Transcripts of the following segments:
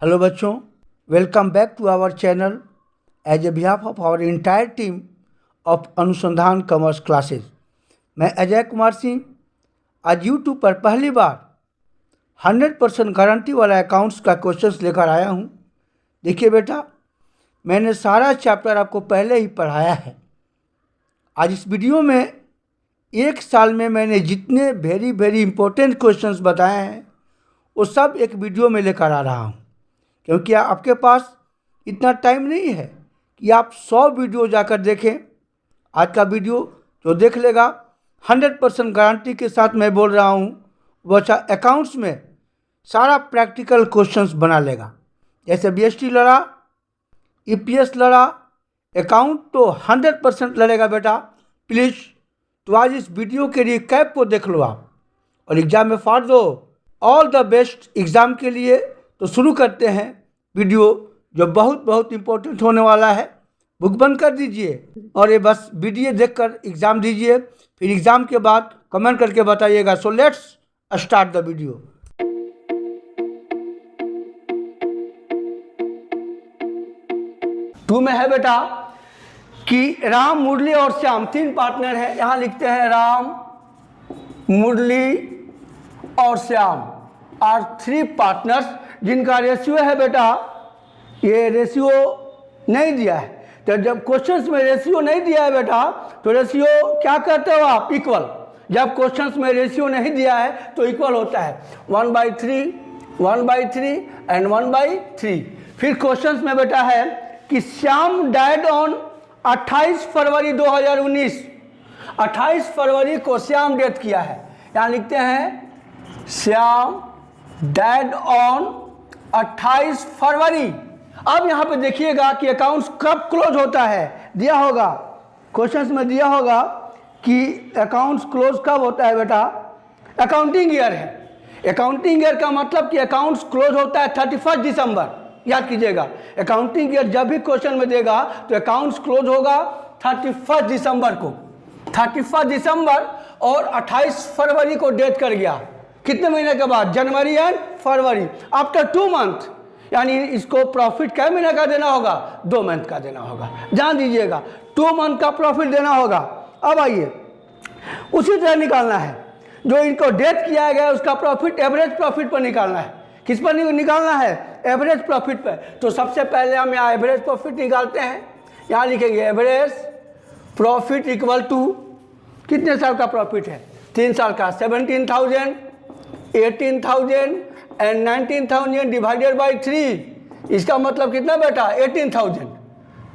Hello बच्चों, welcome back to our channel as a behalf of our entire team of अनुसंधान commerce classes. मैं अजय कुमार सिंह आज YouTube पर पहली बार 100% गारंटी वाला अकाउंट्स का क्वेश्चंस लेकर आया हूँ। देखिए बेटा, मैंने सारा चैप्टर आपको पहले ही पढ़ाया है। आज इस वीडियो में एक साल में मैंने जितने वेरी इंपॉर्टेंट क्वेश्चंस बताए हैं वो सब एक वीडियो में लेकर आ रहा हूँ, क्योंकि आपके पास इतना टाइम नहीं है कि आप 100 वीडियो जाकर देखें। आज का वीडियो जो देख लेगा 100% गारंटी के साथ मैं बोल रहा हूँ, बच्चा अकाउंट्स में सारा प्रैक्टिकल क्वेश्चंस बना लेगा। जैसे बीएसटी लड़ा, ईपीएस लड़ा, अकाउंट तो 100% लड़ेगा बेटा। प्लीज़ तो आज इस वीडियो के रिकैप को देख लो आप और एग्ज़ाम में फाड़ दो। ऑल द बेस्ट एग्ज़ाम के लिए। तो शुरू करते हैं वीडियो जो बहुत इंपॉर्टेंट होने वाला है। बुक बंद कर दीजिए और ये बस वीडियो देखकर एग्ज़ाम दीजिए, फिर एग्ज़ाम के बाद कमेंट करके बताइएगा। So let's start the video. Two में है बेटा कि राम, मुरली और श्याम 3 पार्टनर है। यहाँ लिखते हैं राम, मुरली और श्याम आर 3 पार्टनर्स जिनका रेशियो है बेटा, ये रेशियो नहीं दिया है। तो जब क्वेश्चंस में रेशियो नहीं दिया है बेटा, तो रेशियो क्या करते हो आप? इक्वल। जब क्वेश्चंस में रेशियो नहीं दिया है तो इक्वल होता है 1/3, 1/3 एंड 1/3। फिर क्वेश्चंस में बेटा है कि श्याम डाइड ऑन 28 फरवरी 2019। 28 फरवरी को श्याम डेथ किया है। यहाँ लिखते हैं श्याम डाइड ऑन 28 फरवरी। अब यहाँ पे देखिएगा कि अकाउंट्स कब क्लोज होता है। दिया होगा क्वेश्चंस में, दिया होगा कि अकाउंट्स क्लोज कब होता है बेटा। अकाउंटिंग ईयर है। अकाउंटिंग ईयर का मतलब कि अकाउंट्स क्लोज होता है 31 दिसंबर। याद कीजिएगा, अकाउंटिंग ईयर जब भी क्वेश्चन में देगा तो अकाउंट्स क्लोज होगा 31 दिसंबर को। 31 दिसंबर और 28 फरवरी को डेथ कर गया। कितने महीने के बाद? जनवरी एंड फरवरी, आफ्टर 2 मंथ। यानी इसको प्रॉफिट कै महीने का देना होगा? 2 मंथ का देना होगा। जान दीजिएगा 2 मंथ का प्रॉफिट देना होगा। अब आइए उसी तरह निकालना है जो इनको डेथ किया गया उसका प्रॉफिट एवरेज प्रॉफिट पर निकालना है। किस पर निकालना है? एवरेज प्रॉफिट पर। तो सबसे पहले हम यहाँ एवरेज प्रॉफिट निकालते हैं। यहाँ लिखेंगे एवरेज प्रॉफिट इक्वल टू कितने साल का प्रॉफिट है? 3 साल का। 17,000, 18,000 एंड 19,000 डिवाइडेड बाई 3। इसका मतलब कितना बेटा? 18,000।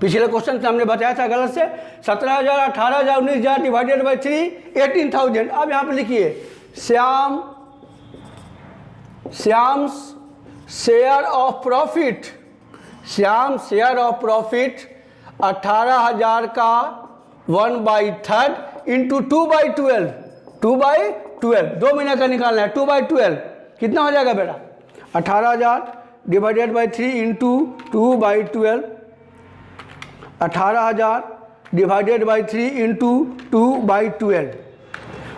पिछले क्वेश्चन से हमने बताया था गलत से। 17,000, 18,000, 19,000 डिवाइडेड बाई 3, 18,000। अब यहाँ पे लिखिए Shyam's share of profit. Shyam share of profit 18,000 का 1/3 इंटू 2/12। 2/12 2 महीने का निकालना है। 2/12 कितना हो जाएगा बेटा? 18,000 divided by 3 into 2/12। 18,000 divided by 3 into 2/12,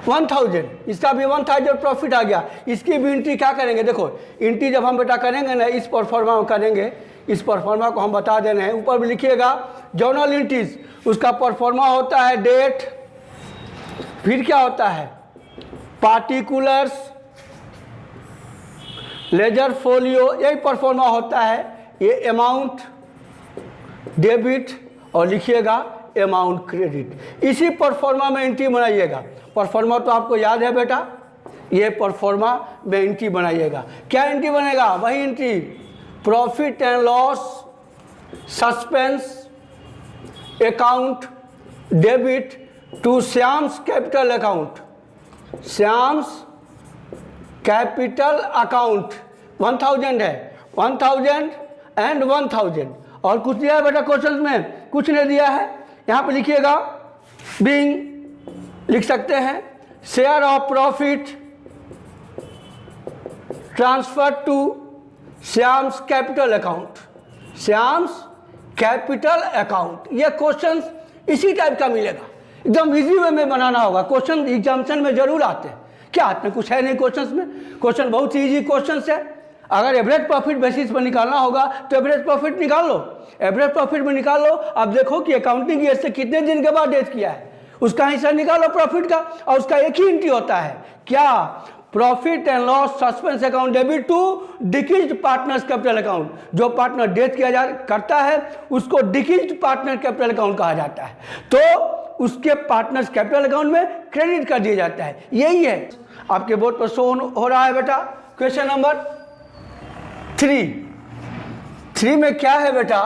1,000। इसका भी 1,000 प्रॉफिट आ गया। इसकी भी एंट्री क्या करेंगे? देखो एंट्री जब हम बेटा करेंगे ना, इस परफॉर्मा करेंगे। इस परफॉर्मा को हम बता देना है। ऊपर भी लिखिएगा जर्नल एंट्रीज। उसका परफॉर्मा होता है डेट, फिर क्या होता है पार्टिकुलर्स, लेजर फोलियो, यही परफॉर्मा होता है। ये अमाउंट डेबिट और लिखिएगा अमाउंट क्रेडिट। इसी परफॉर्मा में एंट्री बनाइएगा। परफॉर्मा तो आपको याद है बेटा, ये परफॉर्मा में एंट्री बनाइएगा। क्या एंट्री बनेगा? वही entry profit and loss suspense account debit to Shyam's capital account. Shyam's capital account 1,000 है। 1,000 एंड 1,000। और कुछ दिया है बेटा क्वेश्चन में? कुछ नहीं दिया है। यहाँ पे लिखिएगा बीइंग लिख सकते हैं share of profit transfer to Shyam's capital account. Shyam's capital account. ये क्वेश्चन इसी टाइप का मिलेगा। एकदम इजी वे में बनाना होगा। क्वेश्चन एग्जामिनेशन में जरूर आते हैं। क्या आते हैं? कुछ है नहीं क्वेश्चंस में। क्वेश्चन बहुत ही इजी क्वेश्चन है। अगर एवरेज प्रॉफिट बेसिस पर निकालना होगा तो एवरेज प्रॉफिट निकाल लो, एवरेज प्रॉफिट में निकाल लो। अब देखो कि अकाउंटिंग ईयर से कितने दिन के बाद डेट किया है, उसका हिस्सा निकालो प्रॉफिट का, और उसका एक ही एंट्री होता है क्या, profit and loss suspense account debit to deceased partner's capital account. जो पार्टनर डेट किया करता है उसको डिक्रीज्ड पार्टनर कैपिटल अकाउंट कहा जाता है, तो उसके पार्टनर्स कैपिटल अकाउंट में क्रेडिट कर दिया जाता है। यही है आपके बोर्ड पर शो हो रहा है बेटा। क्वेश्चन नंबर 3 में क्या है बेटा,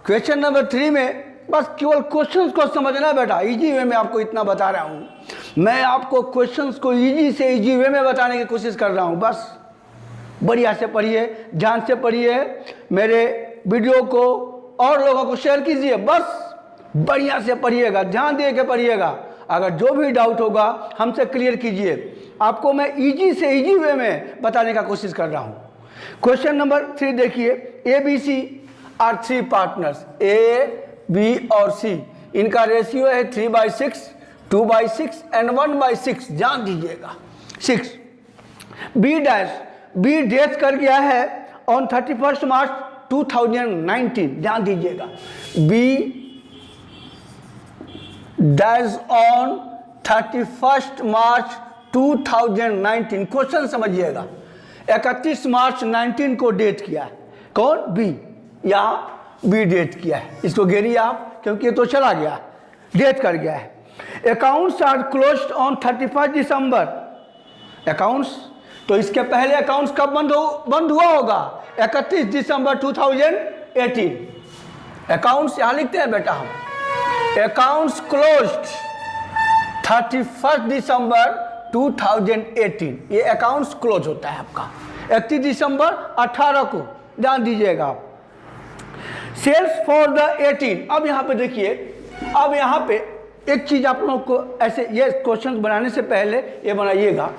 क्वेश्चन नंबर 3 में बस केवल क्वेश्चंस को समझना है बेटा, इजी वे में आपको इतना बता रहा हूँ मैं, आपको क्वेश्चंस को इजी से इजी वे में बताने की कोशिश कर रहा हूँ। बस बढ़िया से पढ़िए, ध्यान से पढ़िए, मेरे वीडियो को और लोगों को शेयर कीजिए, बस बढ़िया से पढ़िएगा, ध्यान दे के पढ़िएगा। अगर जो भी डाउट होगा हमसे क्लियर कीजिए, आपको मैं इजी से इजी वे में बताने का कोशिश कर रहा हूँ। क्वेश्चन नंबर 3 देखिए, ABC are 3 partners, A, B और C, इनका रेशियो है 3/6, 2/6 एंड 1/6। ध्यान दीजिएगा 6। बी डेथ कर गया है ऑन 31 मार्च 2019। ध्यान दीजिएगा B dash on 31 March 2019। Question समझिएगा, 31 मार्च 19 को डेट किया है कौन, बी, यहाँ बी डेट किया है, इसको घेरिए आप क्योंकि ये तो चला गया, डेट कर गया है। Accounts are closed on 31 December. Accounts तो इसके पहले अकाउंट्स कब बंद हुआ होगा, 31 दिसंबर 2018। अकाउंट्स यहाँ लिखते हैं बेटा हम, अकाउंट्स क्लोज्ड 31 दिसंबर 2018, ये अकाउंट्स क्लोज होता है आपका 31 दिसंबर 18 को। ध्यान दीजिएगा आप। Sales for the 18। अब यहाँ पे देखिए, अब यहाँ पे एक चीज आप लोगों को ऐसे, ये क्वेश्चन बनाने से पहले ये बनाइएगा,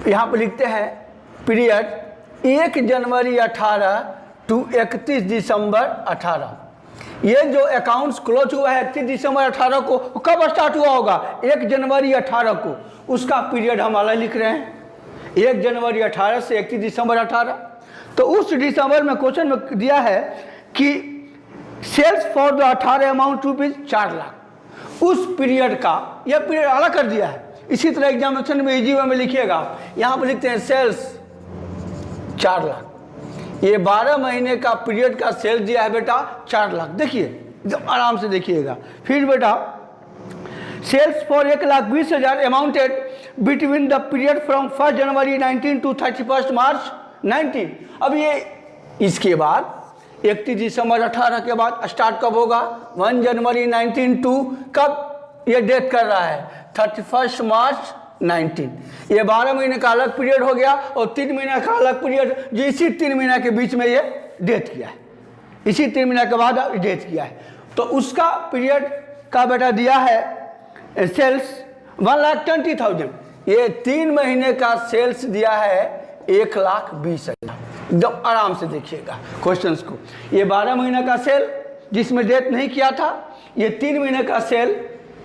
यहाँ पे लिखते हैं पीरियड 1 जनवरी 18 टू 31 दिसंबर 18। ये जो अकाउंट्स क्लोज हुआ है 31 दिसंबर 18 को, कब स्टार्ट हुआ होगा, 1 जनवरी 18 को, उसका पीरियड हम अलग लिख रहे हैं, 1 जनवरी 18 से 31 दिसंबर 18। तो उस दिसंबर में क्वेश्चन में दिया है कि sales for the 18 amount rupees 4 lakh, उस पीरियड का यह पीरियड अलग कर दिया है। इसी तरह एग्जामिनेशन में इजी वे में लिखिएगा, यहाँ पर लिखते हैं सेल्स 4 लाख, ये 12 महीने का पीरियड का सेल्स दिया है बेटा 4 लाख। देखिए एकदम आराम से देखिएगा। फिर बेटा sales for 1,20,000 amounted between the period from 1 January 19 to 31 March 19। अब ये इसके बाद 31 दिसंबर 18 के बाद स्टार्ट कब होगा, 1 जनवरी 19 टू कब ये डेट कर रहा है 31 मार्च 19। ये 12 महीने का अलग पीरियड हो गया और 3 महीने का अलग पीरियड, जो इसी 3 महीने के बीच में ये डेट किया है, इसी 3 महीने के बाद डेट किया है। तो उसका पीरियड का बेटा दिया है सेल्स 1,20,000। ये 3 महीने का सेल्स दिया है 1,20,000। एकदम आराम से देखिएगा क्वेश्चंस को। ये 12 महीने का सेल जिसमें डेट नहीं किया था, ये 3 महीने का सेल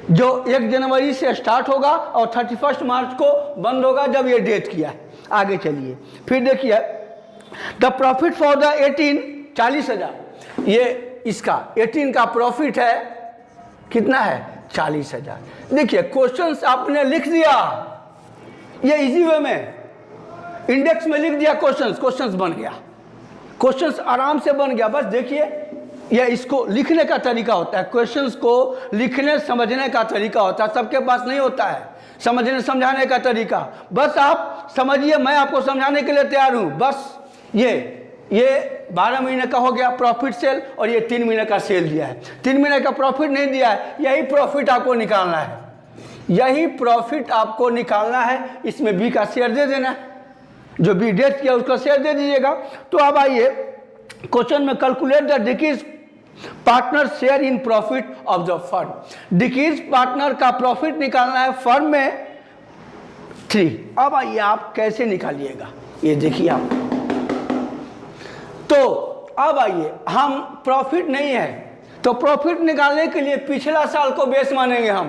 जो 1 जनवरी से स्टार्ट होगा और 31 मार्च को बंद होगा जब ये डेट किया है। आगे चलिए फिर देखिए, द प्रॉफिट फॉर द 18 40,000। ये इसका 18 का प्रॉफिट है कितना है 40,000। देखिए क्वेश्चंस आपने लिख दिया, ये इजी वे में इंडेक्स में लिख दिया क्वेश्चंस बन गया, क्वेश्चंस आराम से बन गया। बस देखिए यह इसको लिखने का तरीका होता है, क्वेश्चंस को लिखने समझने का तरीका होता है, सबके पास नहीं होता है समझने समझाने का तरीका। बस आप समझिए, मैं आपको समझाने के लिए तैयार हूँ। बस ये 12 महीने का हो गया प्रॉफिट सेल और ये 3 महीने का सेल दिया है। 3 महीने का प्रॉफिट नहीं दिया है, यही प्रॉफिट आपको निकालना है, यही प्रॉफिट आपको निकालना है। इसमें बी का शेयर दे देना है, जो बी डेट किया उसका शेयर दे दीजिएगा। तो अब आइए क्वेश्चन में, calculate the decrease partner share in profit of the firm. Decrease partner का प्रॉफिट निकालना है फर्म में 3। अब आइए आप कैसे निकालिएगा, ये देखिए आप। तो अब आइए, हम प्रॉफिट नहीं है तो प्रॉफिट निकालने के लिए पिछला साल को बेस मानेंगे हम।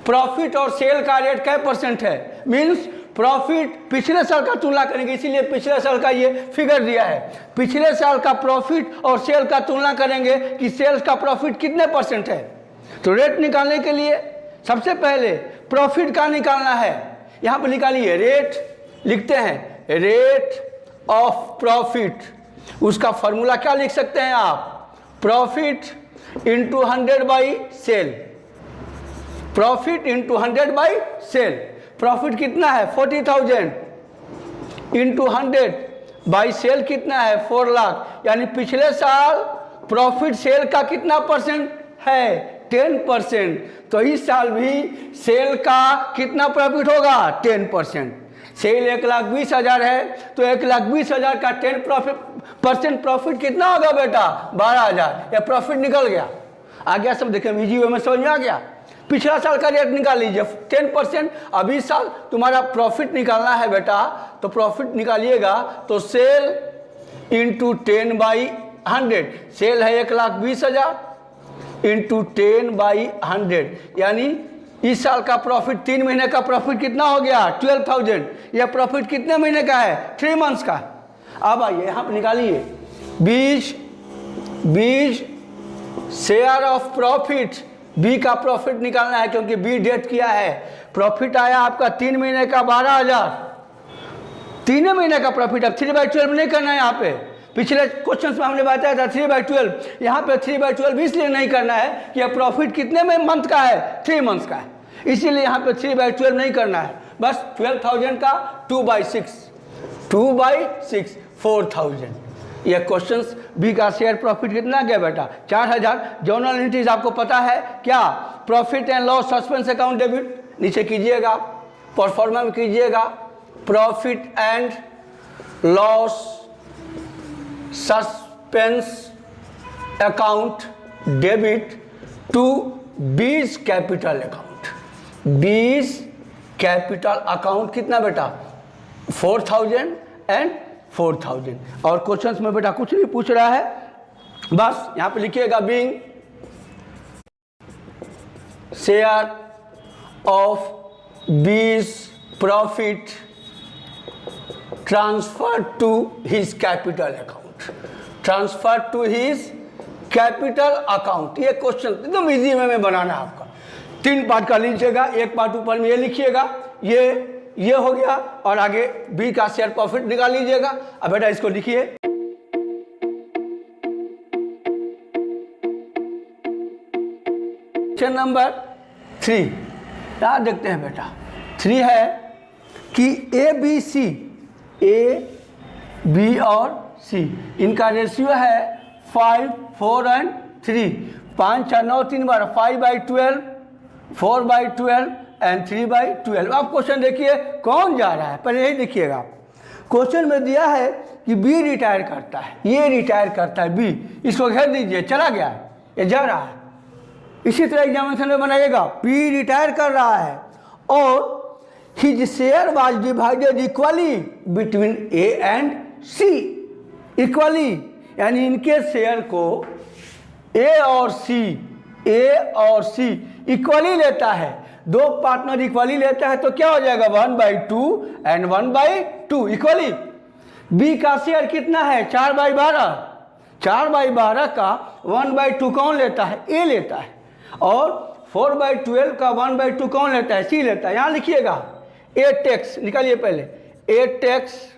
प्रॉफिट और सेल का रेट क्या % है, मीन्स प्रॉफिट पिछले साल का तुलना करेंगे, इसीलिए पिछले साल का ये फिगर दिया है। पिछले साल का प्रॉफिट और सेल का तुलना करेंगे कि सेल्स का प्रॉफिट कितने % है। तो रेट निकालने के लिए सबसे पहले प्रॉफिट का निकालना है। यहाँ पर निकालिए, रेट लिखते हैं, रेट ऑफ प्रॉफिट। उसका फॉर्मूला क्या लिख सकते हैं आप, profit into 100 by sale. Profit into 100 by sale. Profit कितना है 40,000 इंटू 100 बाई सेल कितना है 4 लाख। यानी पिछले साल प्रॉफिट सेल का कितना % है 10%। तो इस साल भी सेल का कितना प्रॉफिट होगा 10%। सेल 1,20,000 है तो 1,20,000 का 10% प्रॉफिट कितना होगा बेटा 12,000। या प्रॉफिट निकल गया, आ गया सब। देखिए इजी वे में समझ में आ गया। पिछला साल का रेट निकाल लीजिए 10%। अब इस साल तुम्हारा प्रॉफिट निकालना है बेटा, तो प्रॉफिट निकालिएगा तो सेल इंटू 10 बाई 100। सेल है 1,20,000 इंटू 10 बाई 100, यानी इस साल का प्रॉफिट 3 महीने का प्रॉफिट कितना हो गया 12,000। यह प्रॉफिट कितने महीने का है 3 मंथ्स का। अब आइए यहाँ पर निकालिए 20 शेयर ऑफ प्रॉफिट। बी का प्रॉफिट निकालना है क्योंकि बी डेट किया है। प्रॉफिट आया आपका 3 महीने का 12,000। 3 महीने का प्रॉफिट। अब 3/12 नहीं करना है यहाँ पे। पिछले क्वेश्चन में हमने बताया था 3/12। यहाँ पे 3/12 इसलिए नहीं करना है कि यह प्रॉफिट कितने में मंथ का है 3 मंथ्स का है, इसीलिए यहाँ पे 3/12 नहीं करना है। बस 12,000 का 2/6 4,000। यह क्वेश्चंस बी का शेयर प्रॉफिट कितना गया बेटा 4,000। जर्नल एंट्रीज आपको पता है क्या, profit and loss suspense account debit नीचे कीजिएगा, परफॉर्मा में कीजिएगा, profit and loss suspense account debit to B's capital account. B's capital account कितना बेटा 4,000 एंड 4,000। और क्वेश्चंस में बेटा कुछ नहीं पूछ रहा है, बस यहां पे लिखिएगा being share of B's profit transfer to his capital account. Transfer to his capital account. ये क्वेश्चन एकदम इजी वे में बनाना है आपका। 3 पार्ट का लीजिएगा, एक पार्ट ऊपर में ये लिखिएगा, ये हो गया, और आगे बी का शेयर प्रॉफिट निकाल लीजिएगा। अब बेटा इसको लिखिए, क्वेश्चन नंबर 3 यहां देखते हैं बेटा। 3 है कि ए बी और सी इनका रेशियो है 5, 4 एंड 3। 5, 4, 9, 3 bar 5/12, 4/12 and 3/12। अब क्वेश्चन देखिए कौन जा रहा है, पहले यही देखिएगा। क्वेश्चन में दिया है कि बी रिटायर करता है, ये रिटायर करता है बी, इसको घेर दीजिए, चला गया है, ये जा रहा है। इसी तरह एग्जामिनेशन में बनाइएगा, बी रिटायर कर रहा है और his share was divided equally between A and C. Equally यानी इनके शेयर को ए और सी इक्वली लेता है। 2 पार्टनर इक्वली लेता है तो क्या हो जाएगा 1/2 एंड 1/2 इक्वली। बी का शेयर कितना है 4/12। 4/12 का 1/2 कौन लेता है ए लेता है, और 4/12 का 1/2 कौन लेता है सी लेता है। यहाँ लिखिएगा ए टैक्स निकालिए पहले, ए टैक्स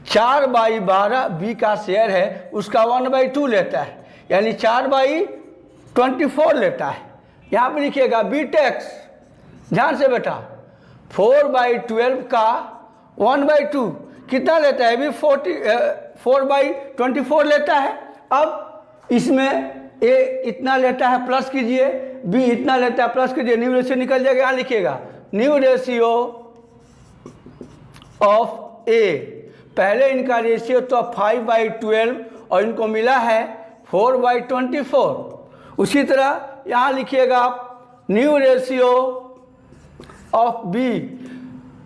4/12 बी का शेयर है, उसका 1/2 लेता है, यानी 4/24 लेता है। यहाँ पे लिखिएगा बी टैक्स, ध्यान से बेटा, 4/12 का 1/2 कितना लेता है, भी 4/24 लेता है। अब इसमें ए इतना लेता है प्लस कीजिए, बी इतना लेता है प्लस कीजिए, न्यू रेशियो निकल जाएगा। यहाँ लिखिएगा न्यू रेशियो ऑफ ए। पहले इनका रेशियो तो 5/12 और इनको मिला है 4/24। उसी तरह यहाँ लिखिएगा आप new ratio of B.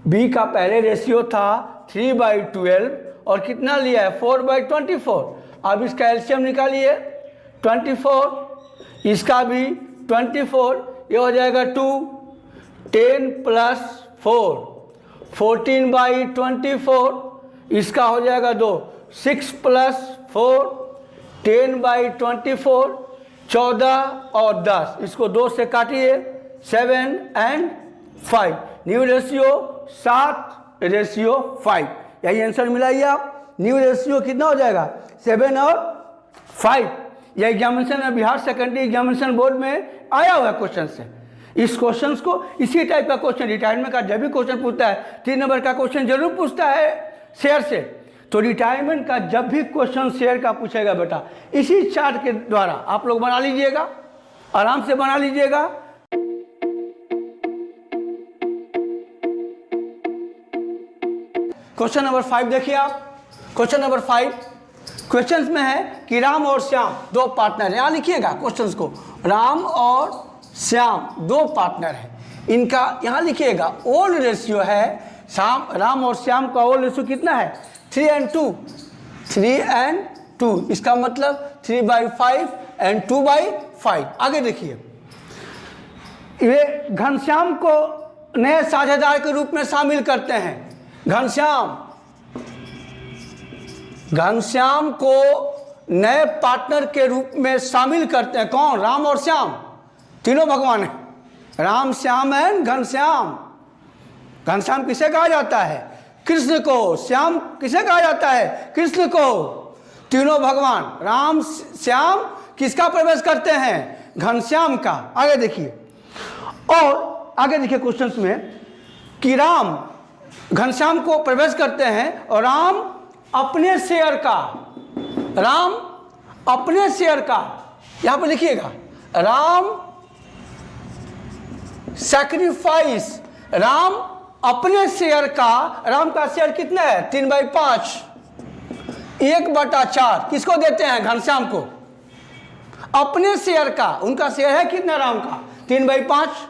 B का पहले रेशियो था 3/12 और कितना लिया है 4/24। अब इसका एलसीएम निकालिए 24, इसका भी 24, ये हो जाएगा 2, 10 + 4 14/24, इसका हो जाएगा 2, 6 + 4 10/24, 14 और 10, इसको 2 से काटिए, 7 और 5, न्यू रेशियो 7:5, यही आंसर मिलाइए आप। न्यू रेशियो कितना हो जाएगा, 7 और 5। यह एग्जामिनेशन में, बिहार सेकेंडरी एग्जामिनेशन बोर्ड में आया हुआ क्वेश्चन से। इस क्वेश्चन को, इसी टाइप का क्वेश्चन रिटायरमेंट का जब भी क्वेश्चन पूछता है, 3 नंबर का क्वेश्चन जरूर पूछता है शेयर से। तो रिटायरमेंट का जब भी क्वेश्चन शेयर का पूछेगा बेटा, इसी चार्ट के द्वारा आप लोग बना लीजिएगा, आराम से बना लीजिएगा। क्वेश्चन नंबर 5 देखिए आप। क्वेश्चन नंबर 5 क्वेश्चन में है कि राम और श्याम 2 पार्टनर हैं। यहाँ लिखिएगा क्वेश्चन को, राम और श्याम 2 पार्टनर हैं। इनका यहाँ लिखिएगा ओल्ड रेशियो है, राम और श्याम का ओल्ड रेशियो कितना है, 3:2, 3:2, इसका मतलब 3/5 और 2/5। आगे देखिए, वे घनश्याम को नए साझेदार के रूप में शामिल करते हैं। घनश्याम को नए पार्टनर के रूप में शामिल करते हैं। कौन, राम और श्याम, तीनों भगवान हैं, राम, श्याम एंड घनश्याम। घनश्याम किसे कहा जाता है, कृष्ण को। श्याम किसे कहा जाता है, कृष्ण को। तीनों भगवान राम श्याम किसका प्रवेश करते हैं, घनश्याम का। आगे देखिए, और आगे देखिए क्वेश्चन में कि राम घनश्याम को प्रवेश करते हैं और राम अपने शेयर का, यहां पर लिखिएगा राम सैक्रिफाइस, राम अपने शेयर का, राम का शेयर कितना है, 3/5, 1/4 किसको देते हैं, घनश्याम को। अपने शेयर का, उनका शेयर है कितना राम का, 3/5,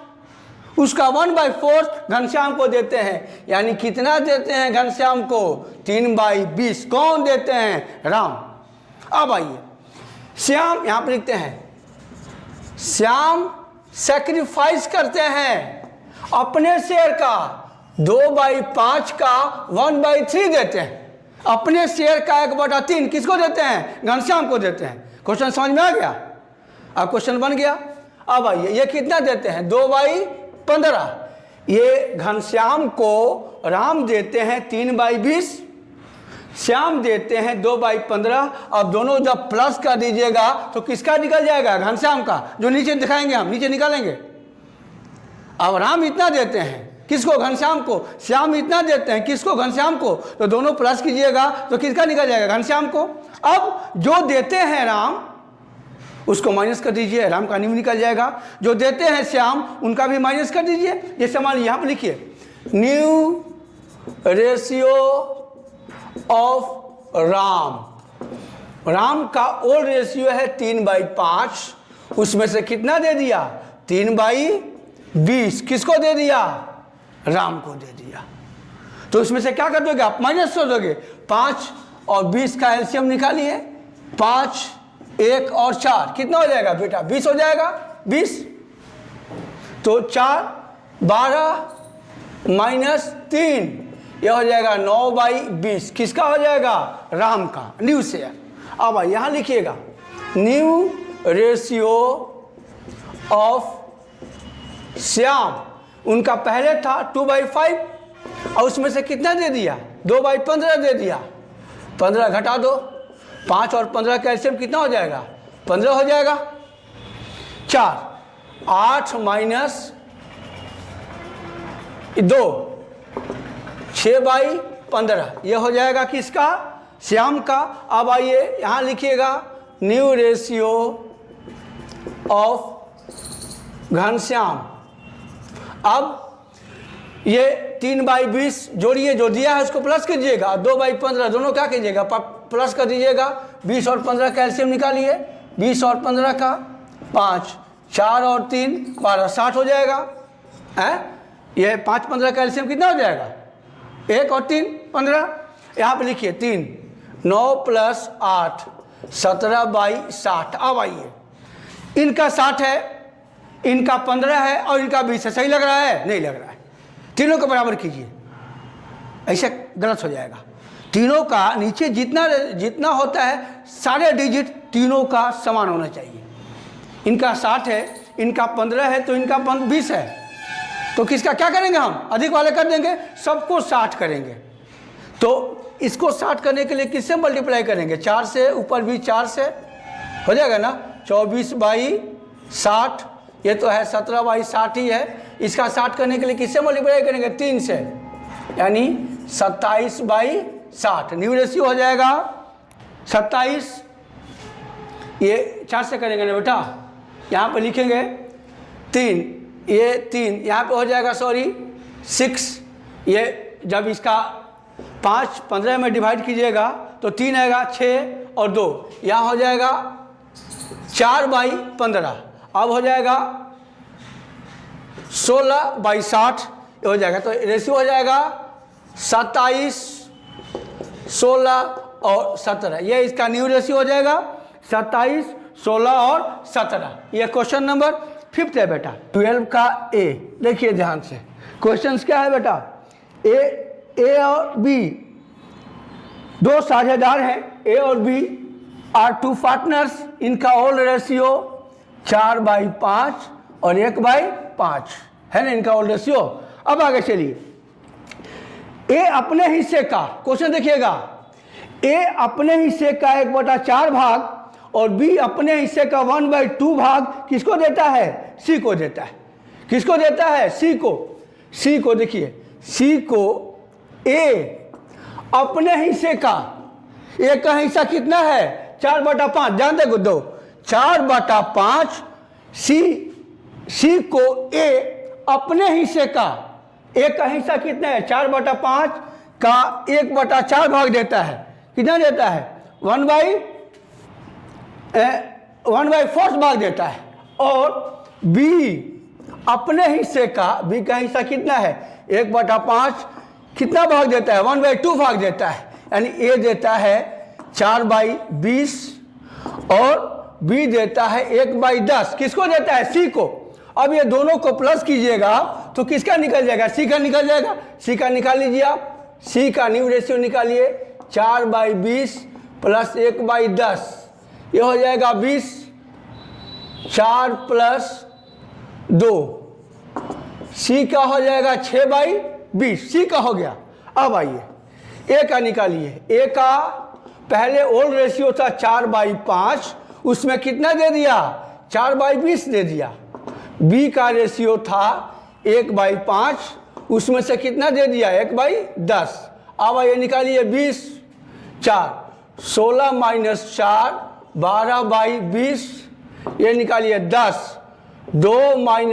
उसका 1/4 घनश्याम को देते हैं। यानी कितना देते हैं घनश्याम को, 3/20। कौन देते हैं, राम। अब आइए, श्याम यहां पर लिखते हैं, श्याम सैक्रिफाइस करते हैं अपने शेयर का, 2/5 का 1/3 देते हैं। अपने शेयर का 1/3 किसको देते हैं, घनश्याम को देते हैं। क्वेश्चन समझ में आ गया, अब क्वेश्चन बन गया। अब आइए, ये कितना देते हैं, 2/15। ये घनश्याम को राम देते हैं 3/20, श्याम देते हैं 2/15। अब दोनों जब प्लस कर दीजिएगा तो किसका निकल जाएगा, घनश्याम का, जो नीचे दिखाएंगे हम, नीचे निकालेंगे। अब राम इतना देते हैं किसको, घनश्याम को, श्याम इतना देते हैं किसको, घनश्याम को, तो दोनों प्लस कीजिएगा तो किसका निकल जाएगा, घनश्याम को। अब जो देते हैं राम उसको माइनस कर दीजिए, राम का न्यू निकल जाएगा। जो देते हैं श्याम उनका भी माइनस कर दीजिए। ये समान यहाँ पर लिखिए, न्यू रेशियो ऑफ राम का ओल्ड रेशियो है 3/5, उसमें से कितना दे दिया, 3/20 किसको दे दिया, राम को दे दिया। तो इसमें से क्या कर दोगे आप, माइनस कर दोगे। 5 और 20 का एलसीएम निकालिए, 5, 1 और 4 कितना हो जाएगा बेटा, 20 हो जाएगा, 20। तो 4, 12 - 3, यह हो जाएगा 9/20, किसका हो जाएगा, राम का, न्यू शेयर। अब यहां लिखिएगा न्यू रेशियो ऑफ श्याम, उनका पहले था 2/5 और उसमें से कितना दे दिया, 2/15 दे दिया। 15 घटा दो, 5 और 15 का एलसीएम कितना हो जाएगा, 15 हो जाएगा। 4, 8 - 2, 6/15, यह हो जाएगा किसका, श्याम का। अब आइए यहाँ लिखिएगा न्यू रेशियो ऑफ घनश्याम। अब ये 3/20 जोड़िए, जो दिया है उसको प्लस कीजिएगा, 2/15 दोनों क्या कीजिएगा, प्लस कर दीजिएगा। 20 और 15 का एलसीएम निकालिए, 20 और 15 का 5, 4 और 3 12, 60 हो जाएगा। ये 5, 15 का एलसीएम कितना हो जाएगा, 1 और 3 15। यहाँ पे लिखिए 3, 9 + 8 17/60। अब आइए, इनका 60 है, इनका 15 है और इनका 20 है। सही लग रहा है, नहीं लग रहा है, तीनों को बराबर कीजिए। ऐसा गलत हो जाएगा। तीनों का नीचे जितना जितना होता है सारे डिजिट तीनों का समान होना चाहिए। इनका 60 है, इनका 15 है, तो इनका 20 है, तो किसका क्या करेंगे हम? अधिक वाले कर देंगे, सबको 60 करेंगे। तो इसको 60 करने के लिए किससे मल्टीप्लाई करेंगे? 4 से, ऊपर भी 4 से हो जाएगा ना। 24/60, ये तो है 17/60 ही है। इसका 60 करने के लिए किससे मल्टीप्लाई करेंगे? 3 से, यानी 27/60। न्यू रेशियो हो जाएगा 27। ये 4 से करेंगे ना बेटा, यहाँ पे लिखेंगे 3, ये 3 यहाँ पे हो जाएगा, सॉरी 6। ये जब इसका 5 15 में डिवाइड कीजिएगा तो 3 आएगा, 6 और 2, यहाँ हो जाएगा 4/15। अब हो जाएगा 16/60 हो जाएगा। तो रेशियो हो जाएगा 27, 16 और 17। ये इसका न्यू रेशियो हो जाएगा 27, 16 और 17। ये क्वेश्चन नंबर 5 है बेटा। 12 का ए देखिए ध्यान से। क्वेश्चन क्या है बेटा? ए और बी दो साझेदार हैं। ए और बी आर 2 पार्टनर्स। इनका ओल्ड रेशियो 4/5 और 1/5 है ना, इनका ओल्ड रेशियो। अब आगे चलिए, ए अपने हिस्से का, क्वेश्चन देखिएगा, ए अपने हिस्से का 1/4 भाग और बी अपने हिस्से का 1/2 भाग किसको देता है? सी को देता है। किसको देता है? सी को। सी को देखिए, सी को ए अपने हिस्से का, ए का हिस्सा कितना है? 4/5। जानते को दो 4/5। सी को ए अपने हिस्से का, ए का हिस्सा कितना है? 4/5 का 1/4 भाग देता है। कितना देता है? 1/4 भाग देता है। और बी अपने हिस्से का, बी का हिस्सा कितना है? 1/5 कितना भाग देता है? 1/2 भाग देता है। यानी ए देता है 4/20 और बी देता है 1/10। किसको देता है? सी को। अब ये दोनों को प्लस कीजिएगा तो किसका निकल जाएगा? सी का निकल जाएगा। सी का निकाल लीजिए आप। सी का न्यू रेशियो निकालिए, 4/20 प्लस 1/10, ये हो जाएगा 20। 4 + 2, सी का हो जाएगा 6/20। सी का हो गया। अब आइए ए का निकालिए। ए का पहले ओल्ड रेशियो था 4/5, उसमें कितना दे दिया? 4/20 दे दिया। बी का रेशियो था 1/5, उसमें से कितना दे दिया? 1/10। अब आइए निकालिए 20, 4, 16 - 4 12/20, ये निकालिए 10, 2 - 1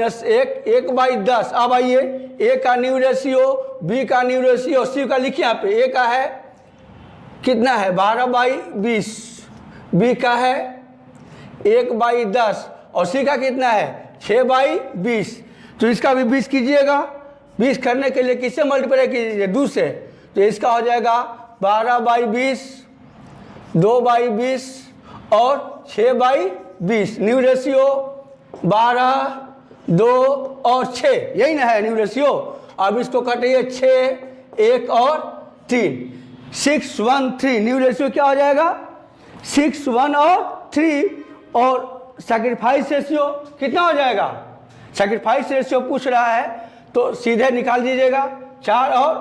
1/10। अब आइए ए का न्यू रेशियो, बी का न्यू रेशियो, सी का लिखिए यहाँ पे। ए का है कितना है? 12/20, बी का है 1/10 और सी का कितना है? 6/20। तो इसका भी 20 कीजिएगा। 20 करने के लिए किससे मल्टीप्लाई कीजिए? 2 से। तो इसका हो जाएगा 12/20, 2/20 और 6/20। न्यू रेशियो 12, 2 और 6, यही ना है न्यू रेशियो। अब इसको काटिए 6, 1 और 3, 6, 1, 3। न्यू रेशियो क्या हो जाएगा? 6, 1 और 3। और सैक्रिफाइस रेशियो कितना हो जाएगा? सैक्रिफाइस रेशियो पूछ रहा है तो सीधे निकाल दीजिएगा। 4 और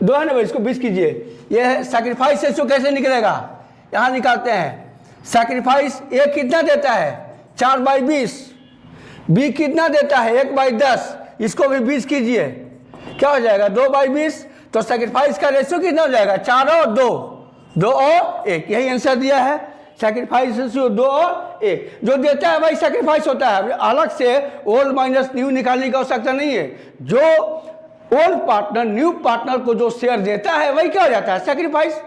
2 है ना, इसको 20 कीजिए। ये है सैक्रिफाइस रेशियो। कैसे निकलेगा? यहाँ निकालते हैं। सैक्रिफाइस ए कितना देता है? 4/20। बी कितना देता है? 1/10। इसको भी 20 कीजिए, क्या हो जाएगा? 2/20। तो सैक्रिफाइस का रेशियो कितना हो जाएगा? 4 और 2, 2 और 1। यही आंसर दिया है। सैक्रिफाइस रेशियो 2 और 1 जो देता है वही सैक्रिफाइस होता है। अलग से ओल्ड माइनस न्यू निकालने की आवश्यकता नहीं है। जो ओल्ड पार्टनर न्यू पार्टनर को जो शेयर देता है वही क्या हो जाता है? सैक्रिफाइस।